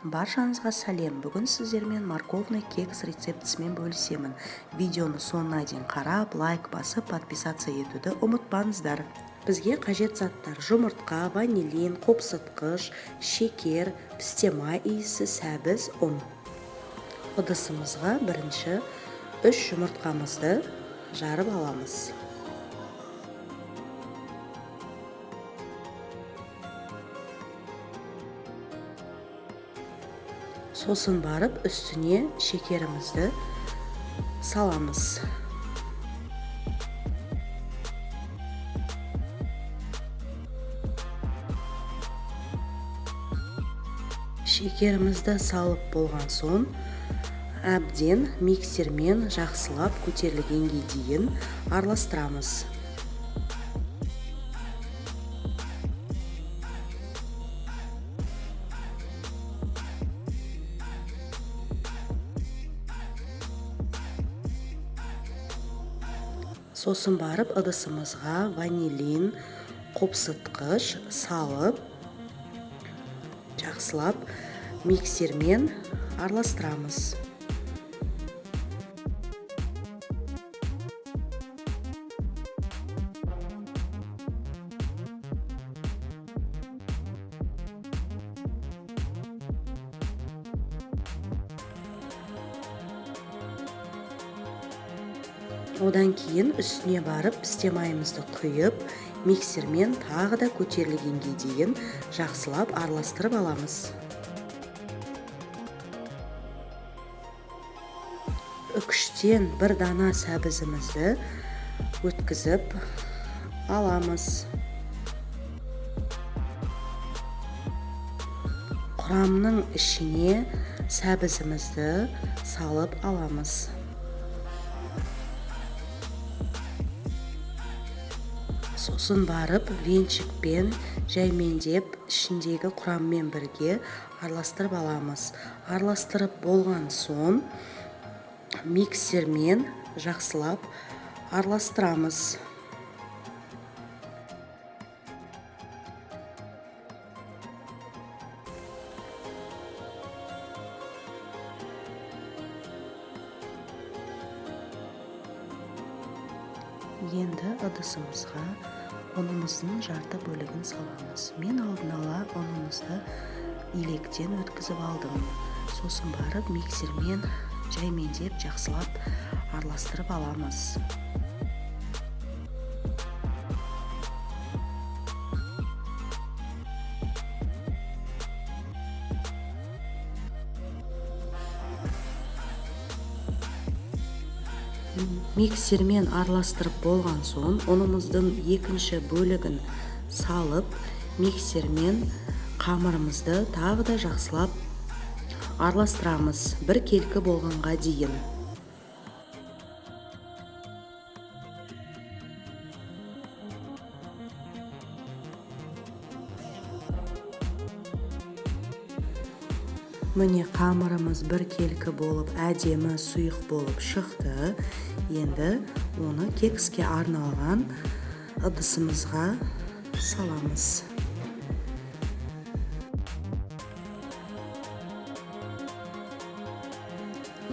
Баршаңызға сәлем. Бүгін сіздермен морковный кекс рецептісімен бөлісемін. Видеоны соңына дейін қарап, лайк басып, подписаться етуді ұмытпаңыздар. Бізге қажет заттар: жұмыртқа, ванилин, қопсытқыш, шекер, пістемай иісі, сәбіз, ұн. Ыдысымызға бірінші 3 жұмыртқамызды жарып аламыз. Сосын барып үстіне шекерімізді саламыз. Шекерімізді салып болған соң әбден миксермен жақсылап көтерілгенге дейін араластырамыз. Сосын барып ыдысымызға ванилин, қопсытқыш салып, жақсылап миксермен араластырамыз. Одан кейін үстіне барып пістемайымызды құйып, миксермен тағы да көтерілгенге дейін жақсылап араластырып аламыз. Үкіштен бір дана сәбізімізді өткізіп аламыз. Құрамның ішіне сәбізімізді салып аламыз. Сосын барып венчикпен жаймендеп ішіндегі құраммен бірге араластырып аламыз. Араластырып болған соң миксермен жақсылап араластырамыз. Енді ыдысымызға ұнымыздың жарты бөлігін саламыз. Мен алдын ала ұнымызды илектен өткізіп алдым. Сосын барып миксермен жаймендеп жақсылап араластырып аламыз. Миксермен араластырып болған соң ұнымыздың екінші бөлігін салып, миксермен қамырымызды тағы да жақсылап араластырамыз, бір келкі болғанға дейін. Міне қамырымыз бір келкі болып, әдемі сұйық болып шықты. Енді оны кекске арналған ыдысымызға саламыз.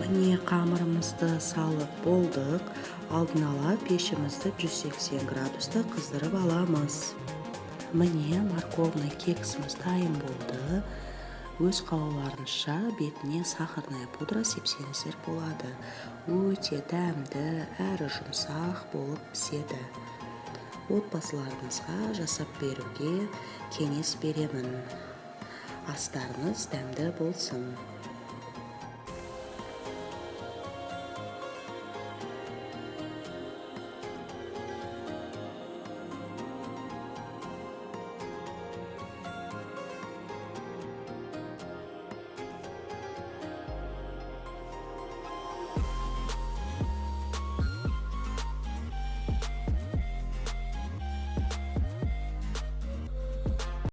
Міне қамырымызды салып болдық. Алдын ала пешімізді 180 градуста қыздырып аламыз. Міне морковный кексіміз дайын болды. Өз қалауларыңызша бетіне сахарная пудра сепсеңіздер болады. Өте дәмді, әрі жұмсақ болып піседі. Отбасыларыңызға жасап беруге кеңес беремін. Астарыңыз дәмді болсын.